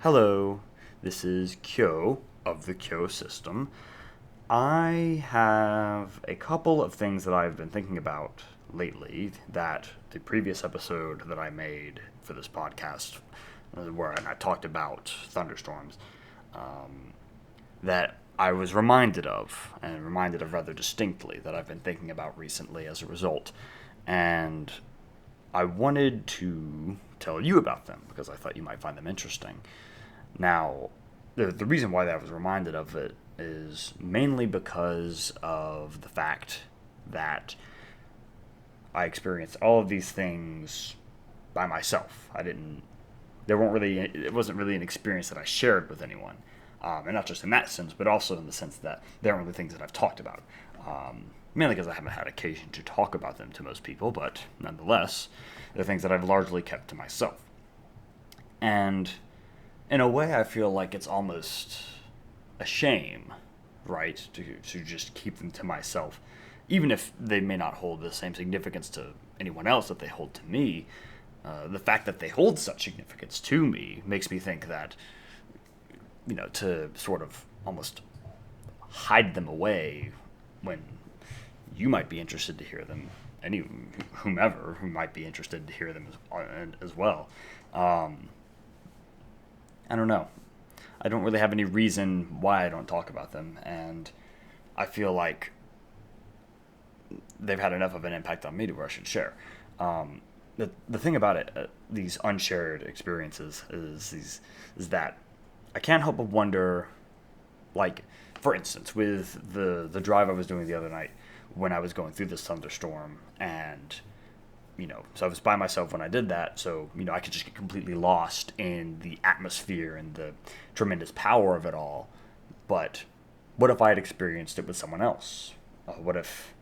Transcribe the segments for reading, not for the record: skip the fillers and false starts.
Hello, this is Kyou of the Kyou system. I have a couple of things that I've been thinking about lately that the previous episode that I made for this podcast, where I talked about thunderstorms, that I was reminded of, and reminded of rather distinctly, that I've been thinking about recently as a result. And I wanted to tell you about them because I thought you might find them interesting. Now, the reason why I was reminded of it is mainly because of the fact that I experienced all of these things by myself. It wasn't really an experience that I shared with anyone. And not just in that sense, but also in the sense that they aren't really things that I've talked about. Mainly because I haven't had occasion to talk about them to most people, but nonetheless, they're things that I've largely kept to myself. And in a way, I feel like it's almost a shame, right, to just keep them to myself, even if they may not hold the same significance to anyone else that they hold to me. The fact that they hold such significance to me makes me think that, to sort of almost hide them away when you might be interested to hear them, any whomever who might be interested to hear them as well. I don't know. I don't really have any reason why I don't talk about them, and I feel like they've had enough of an impact on me to where I should share. The thing about it, these unshared experiences, is that I can't help but wonder, like, for instance, with the drive I was doing the other night when I was going through this thunderstorm, and so I was by myself when I did that, so, I could just get completely lost in the atmosphere and the tremendous power of it all. But what if I had experienced it with someone else? What if,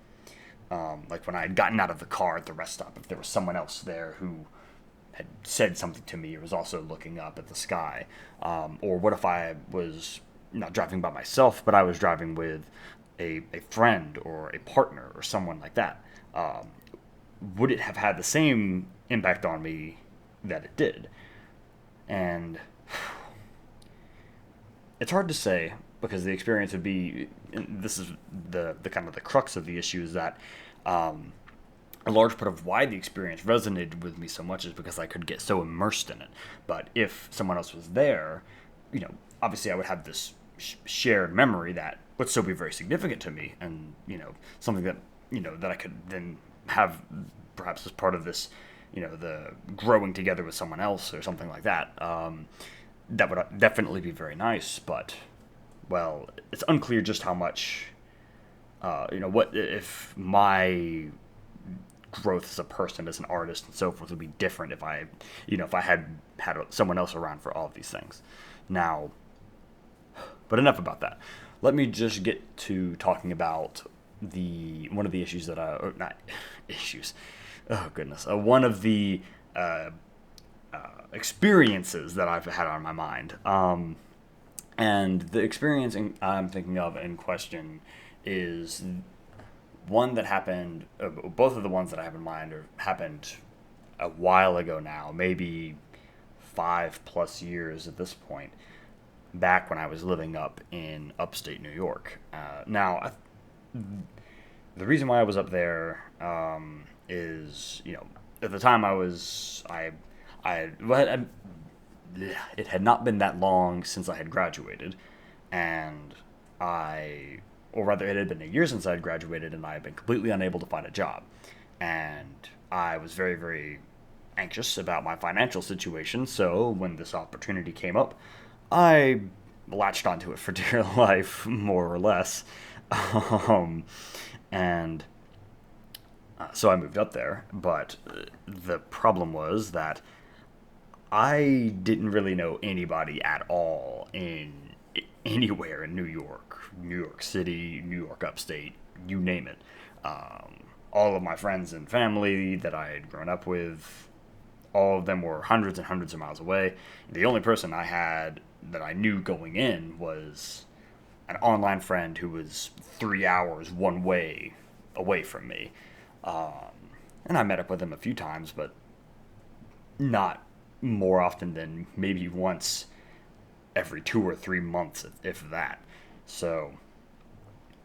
like when I had gotten out of the car at the rest stop, if there was someone else there who had said something to me or was also looking up at the sky? Or what if I was not driving by myself, but I was driving with a friend or a partner or someone like that? Would it have had the same impact on me that it did? And it's hard to say because the experience would be. This is the kind of the crux of the issue is that a large part of why the experience resonated with me so much is because I could get so immersed in it. But if someone else was there, obviously I would have this shared memory that would still be very significant to me, and something that that I could then have perhaps as part of this, the growing together with someone else or something like that. That would definitely be very nice, but well, it's unclear just how much. What if my growth as a person, as an artist, and so forth would be different if I had someone else around for all of these things. Now, but enough about that. Let me just get to talking about one of the issues that or not issues. Oh goodness, one of the experiences that I've had on my mind. And the experience I'm thinking of in question is one that happened. Both of the ones that I have in mind happened a while ago now, maybe 5+ years at this point, back when I was living up in upstate New York. The reason why I was up there is, at the time it had not been that long since I had graduated, and or rather, it had been a year since I had graduated, and I had been completely unable to find a job, and I was very, very anxious about my financial situation. So when this opportunity came up, I latched onto it for dear life, more or less. Um, and So I moved up there, but the problem was that I didn't really know anybody at all in anywhere in New York City, New York Upstate, you name it. All of my friends and family that I had grown up with, all of them were hundreds and hundreds of miles away. The only person I had that I knew going in was an online friend who was 3 hours one way away from me. Um, and I met up with him a few times, but not more often than maybe once every 2 or 3 months, if that. So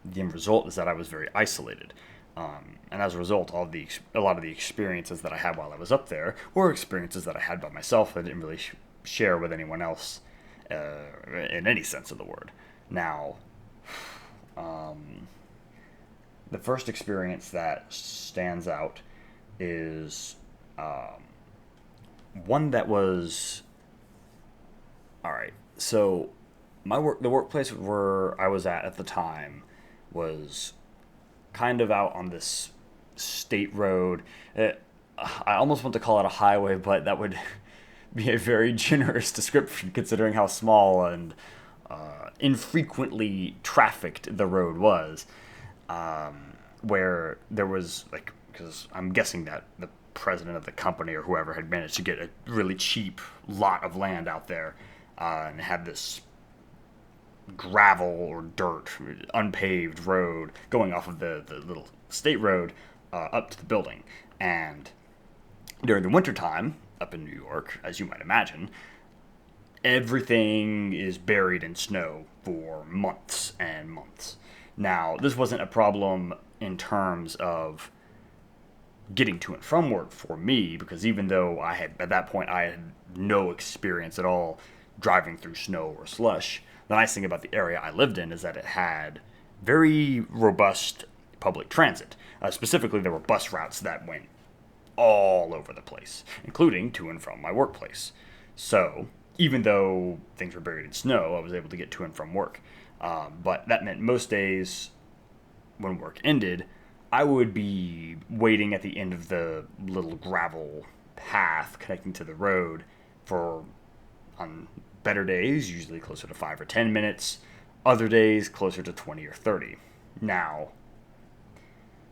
the end result is that I was very isolated. And as a result, a lot of the experiences that I had while I was up there were experiences that I had by myself. I didn't really share with anyone else in any sense of the word. Now, the first experience that stands out is one that was all right. So the workplace where I was at the time was kind of out on this state road. I almost want to call it a highway, but that would be a very generous description considering how small and infrequently trafficked the road was. Where there was, like, because I'm guessing that the president of the company or whoever had managed to get a really cheap lot of land out there, and had this gravel or dirt, unpaved road going off of the little state road up to the building. And during the wintertime, up in New York, as you might imagine, everything is buried in snow for months and months. Now, this wasn't a problem in terms of getting to and from work for me, because even though at that point, I had no experience at all driving through snow or slush, the nice thing about the area I lived in is that it had very robust public transit. Specifically, there were bus routes that went all over the place, including to and from my workplace. So, even though things were buried in snow, I was able to get to and from work. But that meant most days when work ended, I would be waiting at the end of the little gravel path connecting to the road for, on better days, usually closer to 5 or 10 minutes, other days closer to 20 or 30. Now,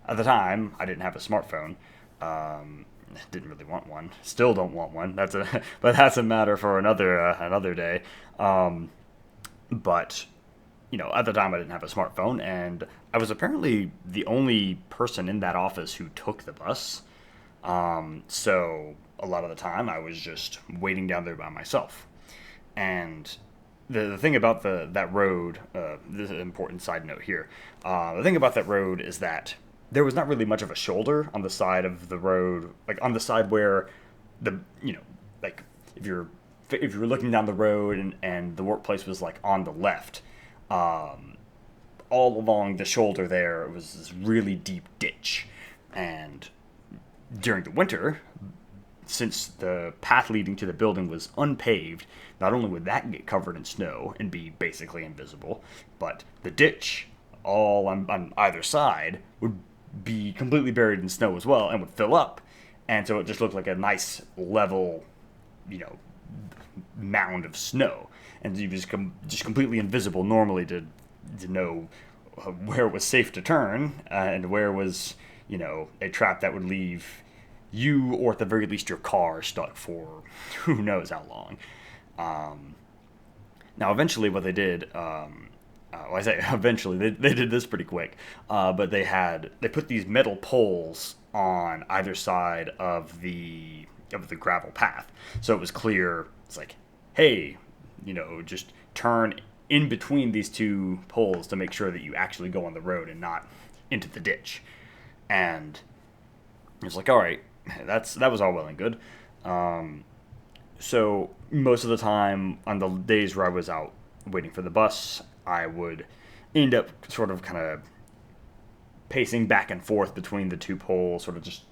at the time, I didn't have a smartphone. Didn't really want one. Still don't want one. But that's a matter for another day. But at the time I didn't have a smartphone, and I was apparently the only person in that office who took the bus. So a lot of the time I was just waiting down there by myself. And the thing about that road, this is an important side note here. The thing about that road is that there was not really much of a shoulder on the side of the road, like on the side where like if you're looking down the road and the workplace was like on the left, all along the shoulder there was this really deep ditch. And during the winter, since the path leading to the building was unpaved, not only would that get covered in snow and be basically invisible, but the ditch all on either side would be completely buried in snow as well and would fill up. And so it just looked like a nice level, mound of snow. And you was just completely invisible normally to know where it was safe to turn and where was, a trap that would leave you, or at the very least your car, stuck for who knows how long. Now, eventually what they did, I say eventually, they did this pretty quick, but they put these metal poles on either side of the gravel path. So it was clear, it's like, hey, just turn in between these two poles to make sure that you actually go on the road and not into the ditch. And it was like, all right, that was all well and good. So most of the time on the days where I was out waiting for the bus, I would end up sort of kind of pacing back and forth between the two poles, sort of just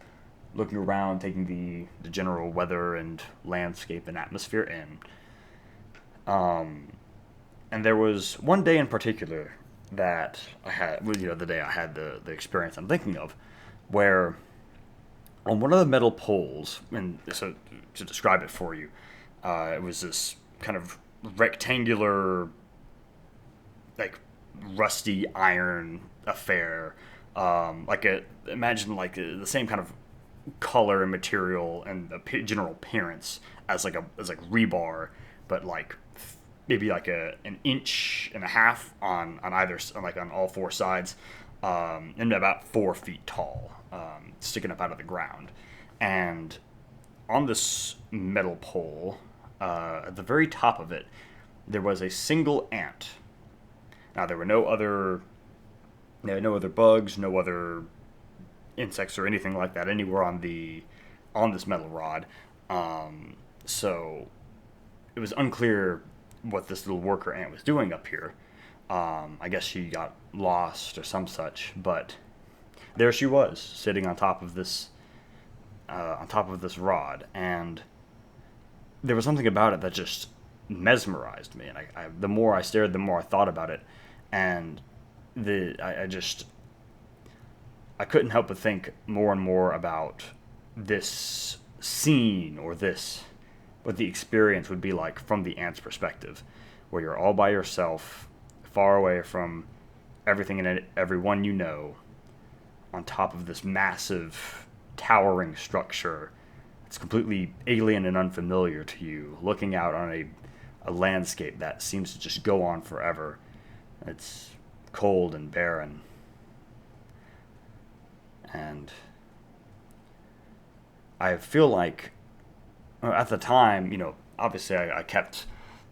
looking around, taking the general weather and landscape and atmosphere in. And there was one day in particular that I had, the day I had the experience I'm thinking of, where on one of the metal poles, and so to describe it for you, it was this kind of rectangular, like rusty iron affair, imagine like the same kind of color and material and general appearance as like rebar, but like maybe like an inch and a half on either, on all four sides, and about 4 feet tall, sticking up out of the ground. And on this metal pole, at the very top of it, there was a single ant. Now there were no other bugs, no other insects or anything like that anywhere on this metal rod. So it was unclear what this little worker ant was doing up here. I guess she got lost or some such, but there she was, sitting on top of this rod, and there was something about it that just mesmerized me. And the more I stared, the more I thought about it, and I couldn't help but think more and more about this scene, or what the experience would be like from the ant's perspective, where you're all by yourself, far away from everything and everyone you know, on top of this massive, towering structure. It's completely alien and unfamiliar to you, looking out on a landscape that seems to just go on forever. It's cold and barren. And I feel like, at the time, obviously I kept,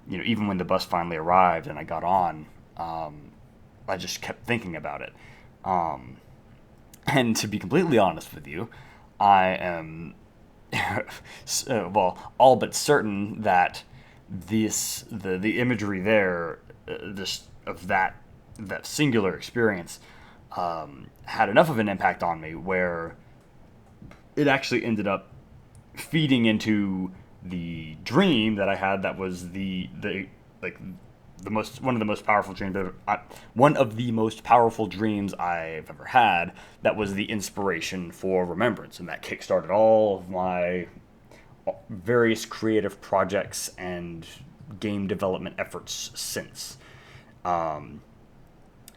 even when the bus finally arrived and I got on, I just kept thinking about it. And to be completely honest with you, I am, all but certain that the imagery there, of that singular experience, had enough of an impact on me where it actually ended up feeding into the dream that I had. That was one of the most powerful dreams I've ever had. That was the inspiration for Remembrance, and that kickstarted all of my various creative projects and game development efforts since.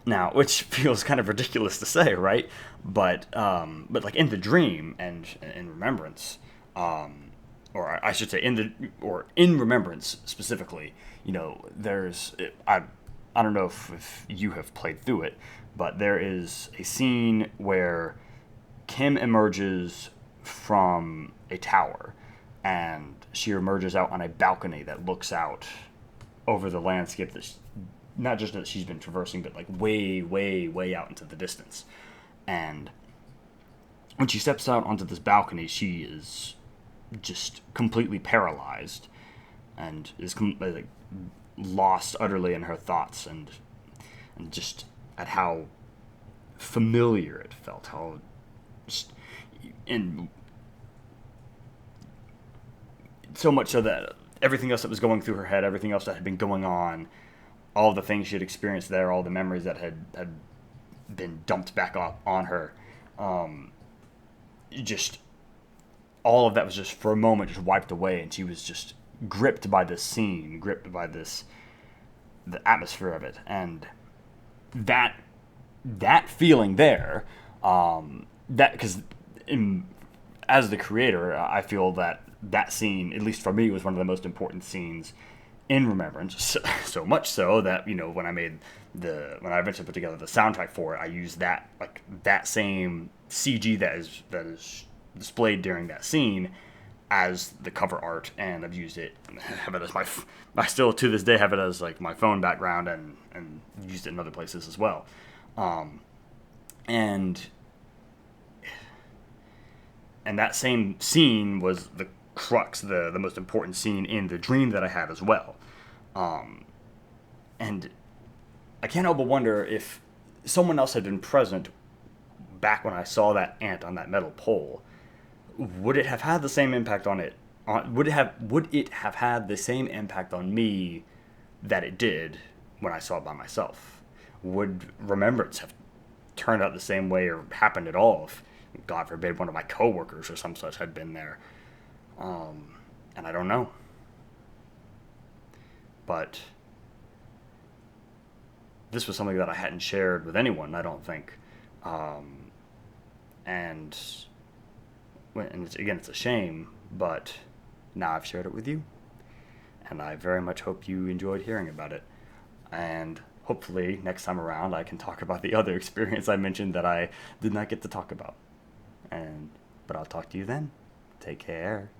Now, which feels kind of ridiculous to say, right? But like in the dream and in Remembrance, or I should say in Remembrance specifically, there's I don't know if you have played through it, but there is a scene where Kim emerges from a tower, and she emerges out on a balcony that looks out over the landscape that not just that she's been traversing, but like way, way, way out into the distance. And when she steps out onto this balcony, she is just completely paralyzed and is like lost utterly in her thoughts, and just at how familiar it felt, how just, and so much so that everything else that was going through her head, everything else that had been going on, all the things she had experienced there, all the memories that had been dumped back up on her, just all of that was just for a moment just wiped away, and she was just gripped by this scene, gripped by the atmosphere of it, and that feeling there, that because as the creator, I feel that scene, at least for me, was one of the most important scenes in Remembrance. So much so that when I eventually put together the soundtrack for it, I used that same CG that is displayed during that scene as the cover art, and I've used it. Have it as I still to this day have it as like my phone background, and used it in other places as well. And that same scene was the crux, the most important scene in the dream that I had as well. And I can't help but wonder if someone else had been present back when I saw that ant on that metal pole. Would it have had the same impact on it? Would it have had the same impact on me that it did when I saw it by myself? Would Remembrance have turned out the same way or happened at all if, God forbid, one of my coworkers or some such had been there? And I don't know. But this was something that I hadn't shared with anyone, I don't think. And it's a shame, but now I've shared it with you, and I very much hope you enjoyed hearing about it. And hopefully next time around I can talk about the other experience I mentioned that I did not get to talk about. But I'll talk to you then. Take care.